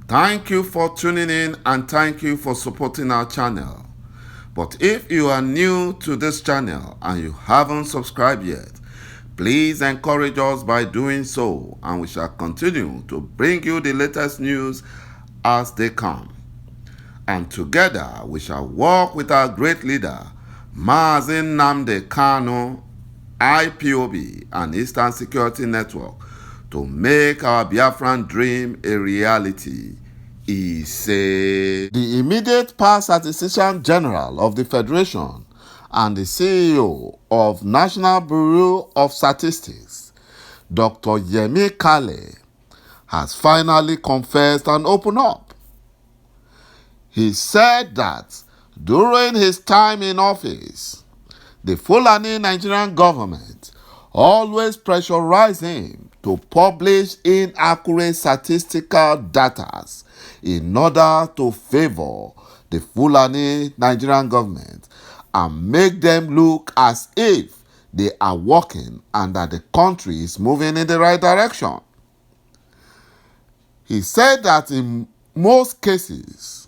Thank you for tuning in and thank you for supporting our channel. But if you are new to this channel and you haven't subscribed yet, please encourage us by doing so, and we shall continue to bring you the latest news as they come. And together we shall work with our great leader, Mazi Nnamdi Kanu, IPOB, and Eastern Security Network to make our Biafran dream a reality. He said. The immediate past Assistant General of the Federation and the CEO of National Bureau of Statistics, ฐ์ޮMEKALE, has finally confessed and opened up. He said that during his time in office, the Fulani Nigerian government always pressurized him to publish inaccurate statistical data in order to favor the Fulani Nigerian government and make them look as if they are working and that the country is moving in the right direction. He said that in most cases,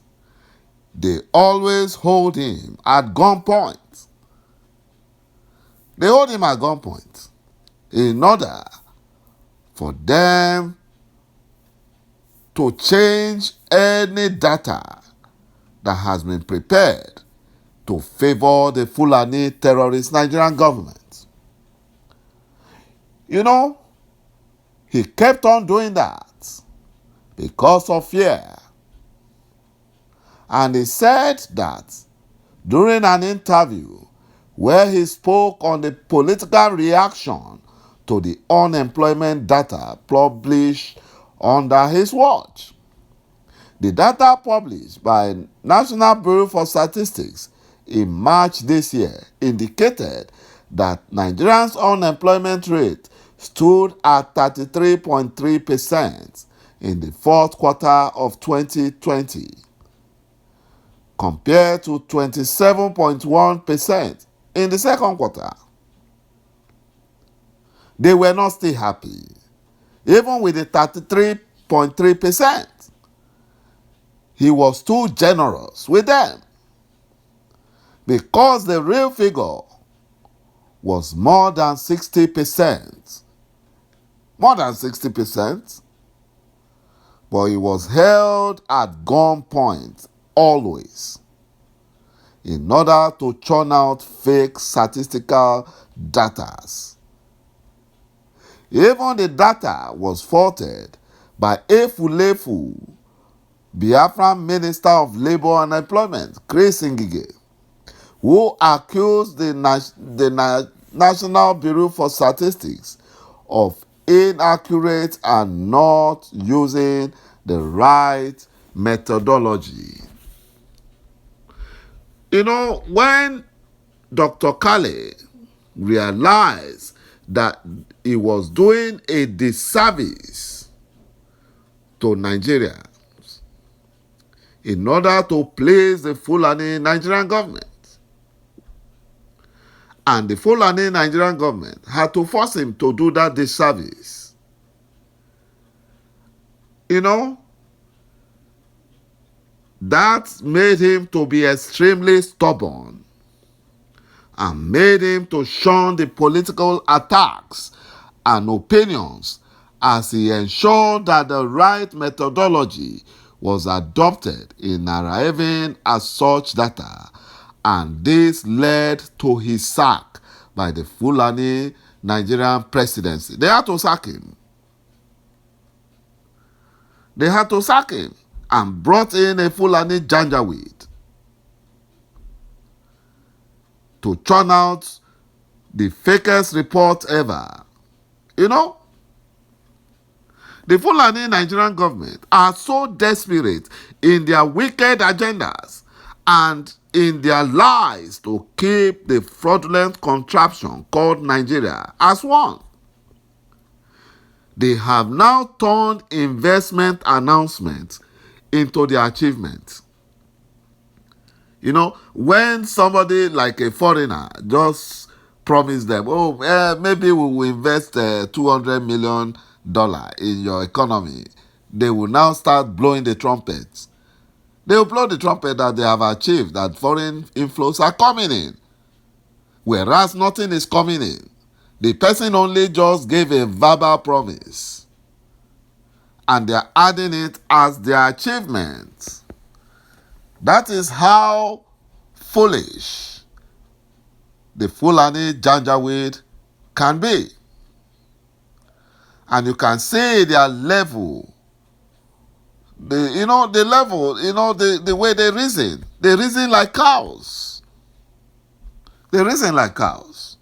they always hold him at gunpoint. They hold him at gunpoint in order for them to change any data that has been prepared to favor the Fulani terrorist Nigerian government. You know, he kept on doing that because of fear. And he said that during an interview where he spoke on the political reaction to the unemployment data published under his watch. The data published by National Bureau for Statistics in March this year indicated that Nigerians' unemployment rate stood at 33.3% in the fourth quarter of 2020, compared to 27.1% in the second quarter. They were not still happy, even with the 33.3%. He was too generous with them because the real figure was more than 60%. More than 60%. But he was held at gunpoint always in order to churn out fake statistical data. Even the data was faulted by Efulefu, Biafra Minister of Labour and Employment, Çİİ, who accused the National Bureau for Statistics of inaccurate and not using the right methodology. You know, when Dr. Kale realized that he was doing a disservice to Nigeria in order to please the Fulani Nigerian government, and the Fulani Nigerian government had to force him to do that disservice. You know, that made him to be extremely stubborn and made him to shun the political attacks and opinions as he ensured that the right methodology was adopted in arriving at such data, and this led to his sack by the Fulani Nigerian presidency. They had to sack him. They had to sack him and brought in a Fulani Janjaweed to churn out the fakest report ever. You know, the Fulani Nigerian government are so desperate in their wicked agendas and in their lies to keep the fraudulent contraption called Nigeria as one. They have now turned investment announcements into their achievements. You know, when somebody like a foreigner just promised them, maybe we will invest $200 million in your economy they will now start blowing the trumpets. They will blow the trumpet that they have achieved, that foreign inflows are coming in, whereas nothing is coming in. The person only just gave a verbal promise, and they are adding it as their achievement. That is how foolish the Fulani Janjaweed can be. And you can see their level, the way they reason. They reason like cows. They reason like cows.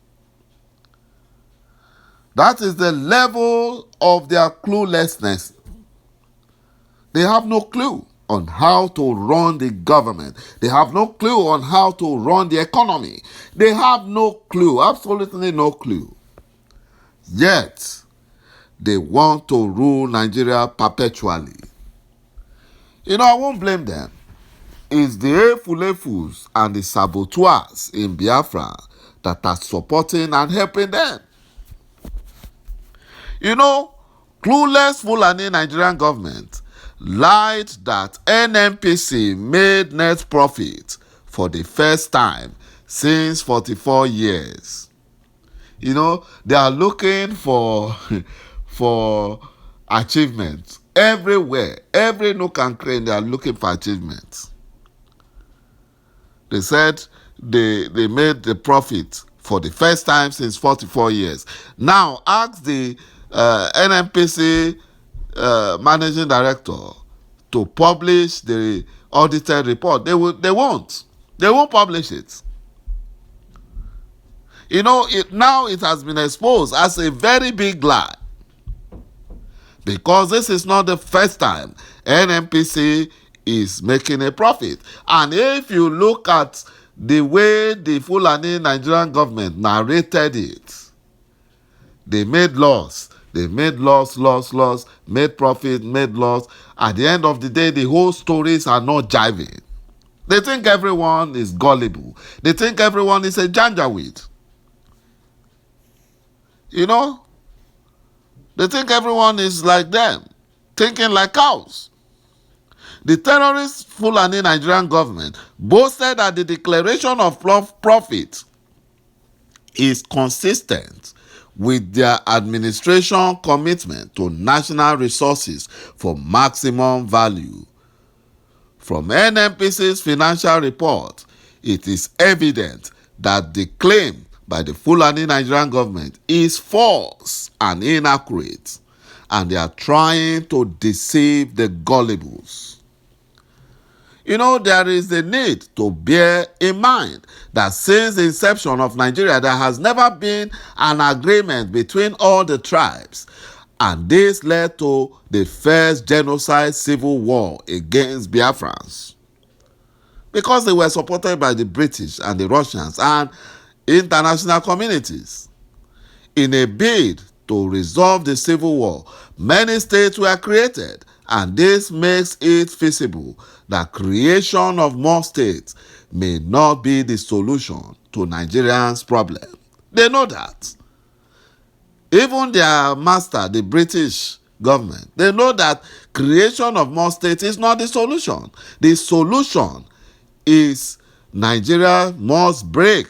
That is the level of their cluelessness. They have no clue on how to run the government. They have no clue on how to run the economy. They have no clue, absolutely no clue. Yet, they want to rule Nigeria perpetually. I won't blame them. It's the Efulefus and the saboteurs in Biafra that are supporting and helping them. Clueless Fulani Nigerian government lied that NNPC made net profit for the first time since 44 years. They are looking for achievements everywhere. Every nook and cranny, they are looking for achievements. They said they made the profit for the first time since 44 years. Now, ask the NNPC managing director to publish the audited report. They won't. They won't publish it. Now it has been exposed as a very big lie. Because this is not the first time NNPC is making a profit. And if you look at the way the Fulani Nigerian government narrated it, they made loss. They made loss, made profit, made loss. At the end of the day, the whole stories are not jiving. They think everyone is gullible. They think everyone is a janjaweed. They think everyone is like them, thinking like cows. The terrorist Fulani Nigerian government boasted that the declaration of profit is consistent with their administration commitment to national resources for maximum value. From NNPC's financial report, it is evident that the claim by the Fulani Nigerian government is false and inaccurate, and they are trying to deceive the gullibles. There is a need to bear in mind that since the inception of Nigeria, there has never been an agreement between all the tribes, and this led to the first genocide civil war against Biafrans, because they were supported by the British and the Russians and international communities. In a bid to resolve the civil war, many states were created, and this makes it feasible that creation of more states may not be the solution to Nigerians' problem. They know that. Even their master, the British government, they know that creation of more states is not the solution. The solution is Nigeria must break.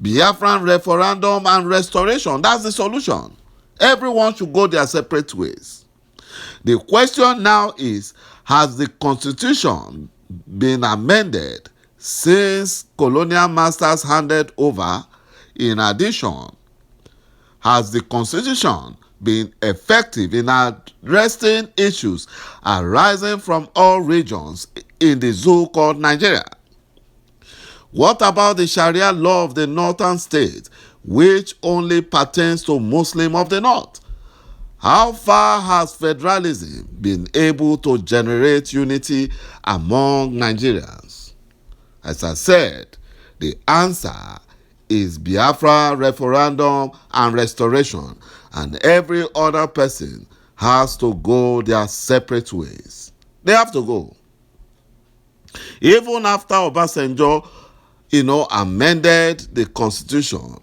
Biafran referendum and restoration, that's the solution. Everyone should go their separate ways. The question now is, has the constitution been amended since colonial masters handed over? In addition, has the constitution been effective in addressing issues arising from all regions in the zoo called Nigeria? What about the Sharia law of the northern states, which only pertains to Muslims of the north? How far has federalism been able to generate unity among Nigerians? As I said, the answer is Biafra referendum and restoration, and every other person has to go their separate ways. They have to go. Even after Obasanjo amended the constitution,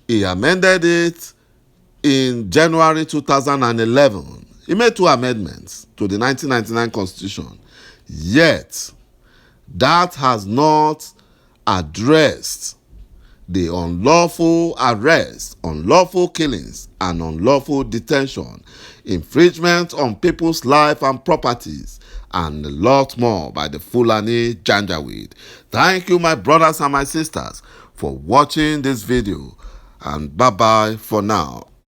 he amended it in January 2011. He made 2 amendments to the 1999 Constitution, yet that has not addressed the unlawful arrest, unlawful killings, and unlawful detention, infringement on people's life and properties, and a lot more by the Fulani Janjaweed. Thank you, my brothers and my sisters, for watching this video, and bye-bye for now.